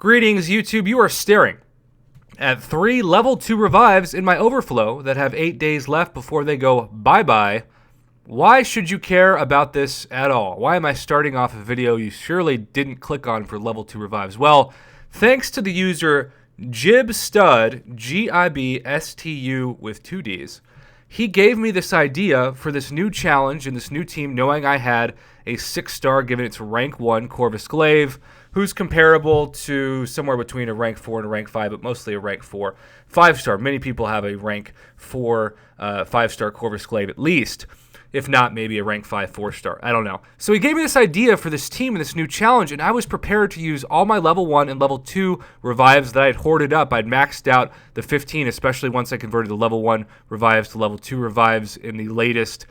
Greetings, YouTube. You are staring at 3 level 2 revives in my overflow that have 8 days left before they go bye-bye. Why should you care about this at all? Why am I starting off a video you surely didn't click on for level 2 revives? Well, thanks to the user Gibstud, Gibstu with 2 Ds. He gave me this idea for this new challenge and this new team, knowing I had a 6-star given its rank 1 Corvus Glaive, who's comparable to somewhere between a rank 4 and a rank 5, but mostly a rank 4. 5-star. Many people have a rank 4 5-star Corvus Glaive at least. If not, maybe a rank 5 4-star. I don't know. So he gave me this idea for this team and this new challenge, and I was prepared to use all my level 1 and level 2 revives that I had hoarded up. I'd maxed out the 15, especially once I converted the level 1 revives to level 2 revives in the latest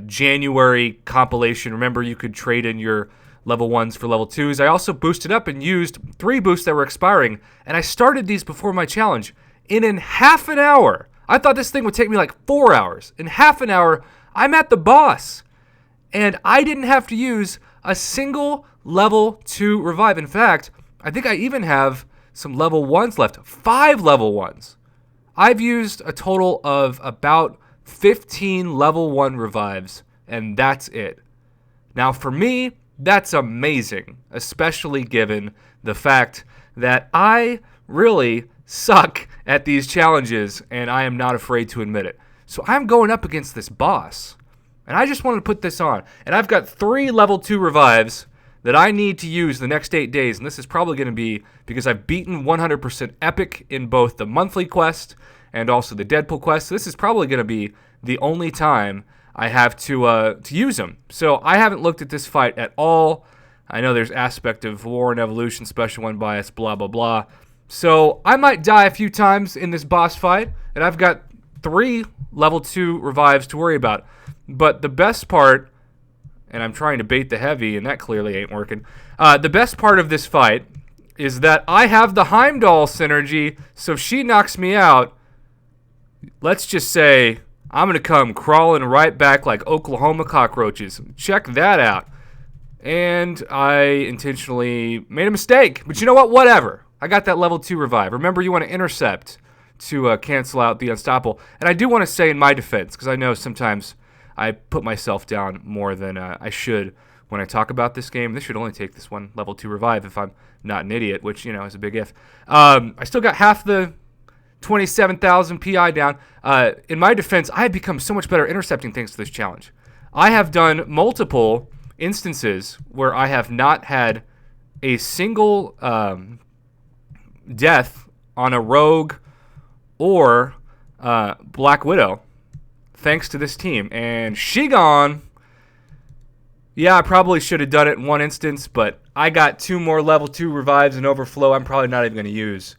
January compilation. Remember, you could trade in your level 1s for level 2s. I also boosted up and used 3 boosts that were expiring, and I started these before my challenge. In half an hour, I thought this thing would take me like 4 hours. In half an hour, I'm at the boss, and I didn't have to use a single level 2 revive. In fact, I think I even have some level 1s left, 5 level 1s. I've used a total of about 15 level 1 revives, and that's it. Now, for me, that's amazing, especially given the fact that I really suck at these challenges, and I am not afraid to admit it. So I'm going up against this boss, and I just wanted to put this on. And I've got 3 level 2 revives that I need to use the next 8 days, and this is probably going to be because I've beaten 100% Epic in both the monthly quest and also the Deadpool quest. So this is probably going to be the only time I have to use them. So I haven't looked at this fight at all. I know there's aspect of War and Evolution, Special 1 bias, blah, blah, blah. So I might die a few times in this boss fight, and I've got 3 level 2 revives to worry about. But the best part, and I'm trying to bait the heavy, and that clearly ain't working. The best part of this fight is that I have the Heimdall synergy, so if she knocks me out, let's just say I'm going to come crawling right back like Oklahoma cockroaches. Check that out. And I intentionally made a mistake. But you know what? Whatever. I got that level 2 revive. Remember, you want to intercept to cancel out the Unstoppable. And I do want to say in my defense, because I know sometimes I put myself down more than I should when I talk about this game. This should only take this 1 level 2 revive if I'm not an idiot, which, you know, is a big if. I still got half the 27,000 PI down. In my defense, I have become so much better intercepting thanks to this challenge. I have done multiple instances where I have not had a single death on a rogue or Black Widow, thanks to this team. And she gone. Yeah, I probably should have done it in one instance, but I got 2 more level 2 revives and overflow I'm probably not even going to use.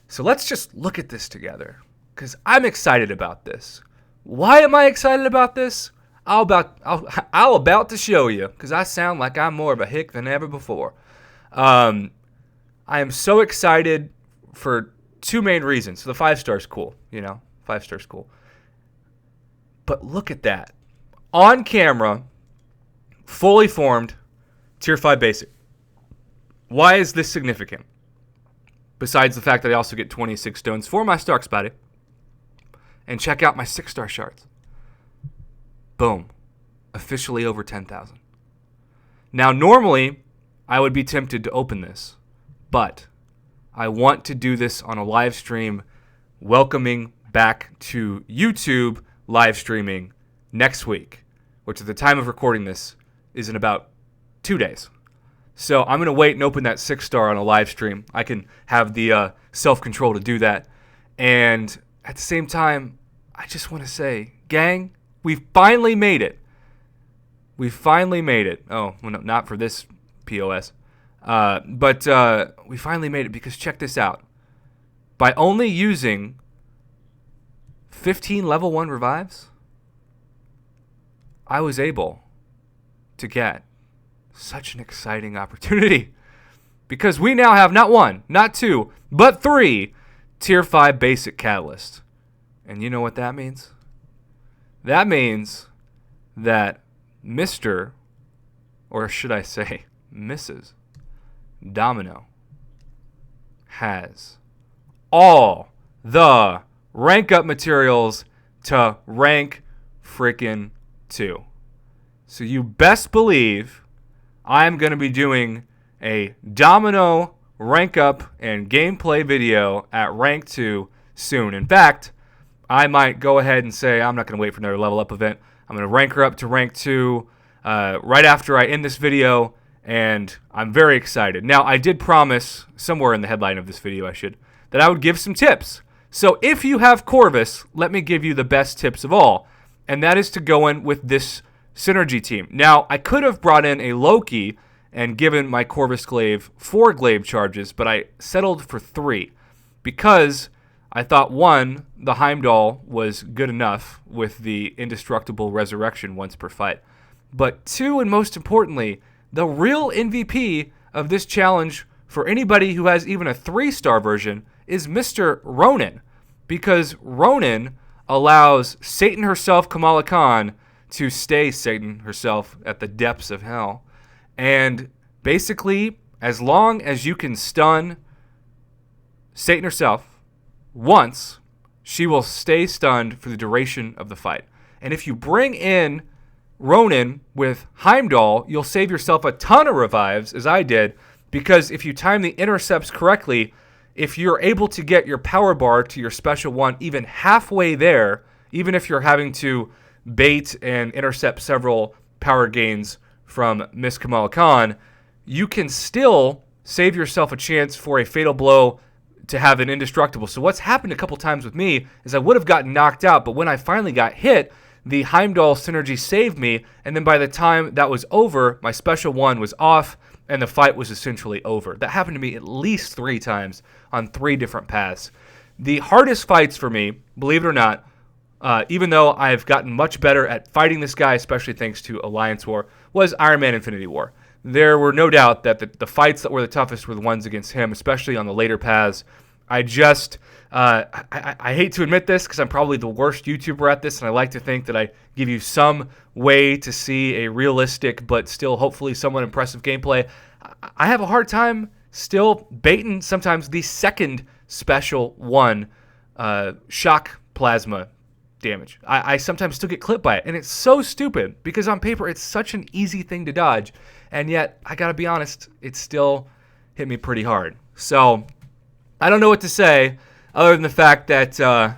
So let's just look at this together, because I'm excited about this. Why am I excited about this? I'll about to show you, because I sound like I'm more of a hick than ever before. I am so excited for 2 main reasons. So the 5-star's cool, you know, 5-star's cool. But look at that. On camera, fully formed, tier 5 basic. Why is this significant? Besides the fact that I also get 26 stones for my Stark's body. And check out my 6-star shards. Boom. Officially over 10,000. Now, normally, I would be tempted to open this. But I want to do this on a live stream, welcoming back to YouTube live streaming next week, which at the time of recording this is in about 2 days. So I'm going to wait and open that 6-star on a live stream. I can have the self-control to do that. And at the same time, I just want to say, gang, we finally made it. We finally made it. Oh, well, no, not for this POS. But we finally made it because check this out. By only using 15 level 1 revives, I was able to get such an exciting opportunity, because we now have not 1, not 2, but 3 tier 5 basic catalysts. And you know what that means? That means that Mr., or should I say Mrs. Domino has all the rank up materials to rank freaking 2. So you best believe I'm going to be doing a Domino rank up and gameplay video at rank 2 soon. In fact, I might go ahead and say I'm not going to wait for another level up event. I'm going to rank her up to rank 2 right after I end this video, and I'm very excited. Now, I did promise, somewhere in the headline of this video that I would give some tips. So if you have Corvus, let me give you the best tips of all, and that is to go in with this synergy team. Now, I could have brought in a Loki and given my Corvus Glaive 4 Glaive charges, but I settled for 3 because I thought, 1, the Heimdall was good enough with the indestructible resurrection once per fight. But 2, and most importantly, the real MVP of this challenge for anybody who has even a 3-star version is Mr. Ronan, because Ronan allows Satan herself, Kamala Khan, to stay Satan herself at the depths of hell. And basically, as long as you can stun Satan herself once, she will stay stunned for the duration of the fight. And if you bring in Ronan with Heimdall, you'll save yourself a ton of revives, as I did, because if you time the intercepts correctly, if you're able to get your power bar to your special one even halfway there, even if you're having to bait and intercept several power gains from Miss Kamala Khan, you can still save yourself a chance for a fatal blow to have an indestructible. So what's happened a couple times with me is I would have gotten knocked out, but when I finally got hit, the Heimdall synergy saved me, and then by the time that was over, my special one was off, and the fight was essentially over. That happened to me at least 3 times on 3 different paths. The hardest fights for me, believe it or not, even though I've gotten much better at fighting this guy, especially thanks to Alliance War, was Iron Man Infinity War. There were no doubt that the fights that were the toughest were the ones against him, especially on the later paths. I hate to admit this because I'm probably the worst YouTuber at this, and I like to think that I give you some way to see a realistic but still hopefully somewhat impressive gameplay. I have a hard time still baiting sometimes the second special one, shock plasma damage. I sometimes still get clipped by it, and it's so stupid because on paper it's such an easy thing to dodge, and yet I gotta be honest, it still hit me pretty hard. So I don't know what to say other than the fact that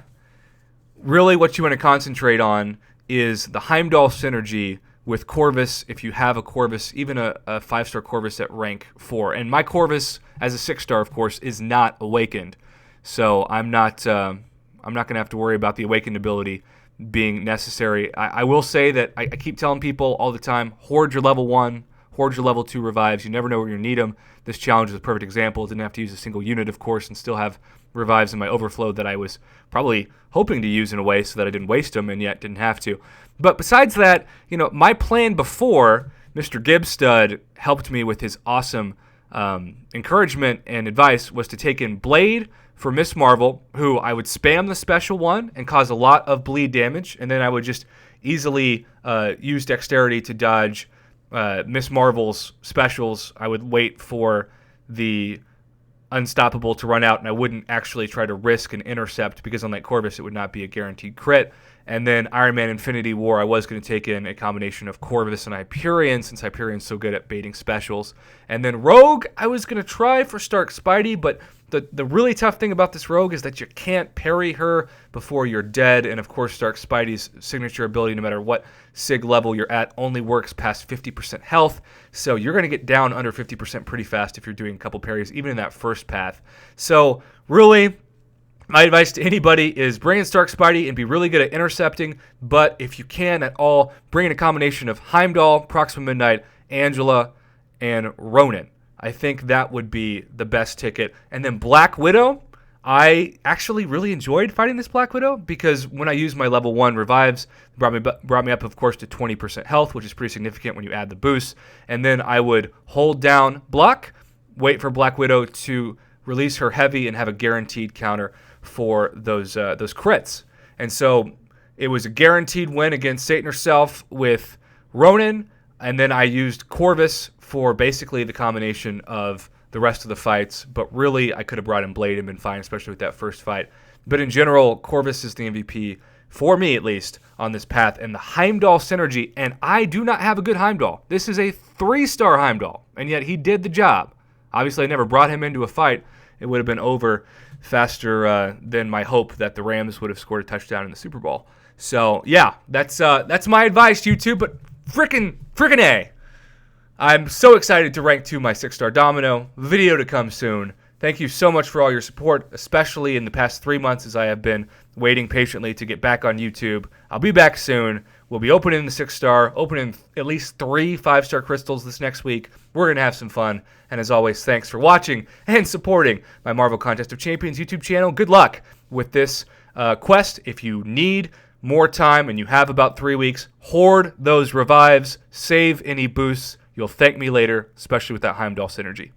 really what you want to concentrate on is the Heimdall synergy with Corvus, if you have a Corvus, even a 5-star Corvus at rank 4. And my Corvus, as a 6-star, of course, is not awakened. So I'm not going to have to worry about the awakened ability being necessary. I will say that I keep telling people all the time, hoard your level 1, hoard your level 2 revives. You never know where you need them. This challenge is a perfect example. Didn't have to use a single unit, of course, and still have revives in my overflow that I was probably hoping to use in a way so that I didn't waste them and yet didn't have to. But besides that, my plan before Mr. Gibstud helped me with his awesome encouragement and advice was to take in Blade for Miss Marvel, who I would spam the special one and cause a lot of bleed damage, and then I would just easily use dexterity to dodge Miss Marvel's specials. I would wait for the Unstoppable to run out, and I wouldn't actually try to risk an intercept because on that Corvus it would not be a guaranteed crit. And then Iron Man Infinity War, I was going to take in a combination of Corvus and Hyperion, since Hyperion's so good at baiting specials. And then Rogue, I was going to try for Stark Spidey, but the really tough thing about this Rogue is that you can't parry her before you're dead. And of course, Stark Spidey's signature ability, no matter what SIG level you're at, only works past 50% health. So you're going to get down under 50% pretty fast if you're doing a couple parries, even in that first path. So really, my advice to anybody is bring in Stark Spidey and be really good at intercepting, but if you can at all, bring in a combination of Heimdall, Proxima Midnight, Angela, and Ronan. I think that would be the best ticket. And then Black Widow, I actually really enjoyed fighting this Black Widow because when I used my level 1 revives, it brought me up, of course, to 20% health, which is pretty significant when you add the boost. And then I would hold down block, wait for Black Widow to release her heavy and have a guaranteed counter for those crits. And so it was a guaranteed win against Satan herself with Ronan, and then I used Corvus for basically the combination of the rest of the fights. But really, I could have brought in Blade and been fine, especially with that first fight. But in general, Corvus is the MVP, for me at least, on this path. And the Heimdall synergy, and I do not have a good Heimdall. This is a 3-star Heimdall, and yet he did the job. Obviously, I never brought him into a fight. It would have been over faster than my hope that the Rams would have scored a touchdown in the Super Bowl. So, yeah, that's my advice to you two, but frickin' A. I'm so excited to rank 2 my 6-star domino. Video to come soon. Thank you so much for all your support, especially in the past 3 months as I have been waiting patiently to get back on YouTube. I'll be back soon. We'll be opening the 6-star, opening at least 3 5-star crystals this next week. We're going to have some fun. And as always, thanks for watching and supporting my Marvel Contest of Champions YouTube channel. Good luck with this quest. If you need more time and you have about 3 weeks, hoard those revives, save any boosts. You'll thank me later, especially with that Heimdall synergy.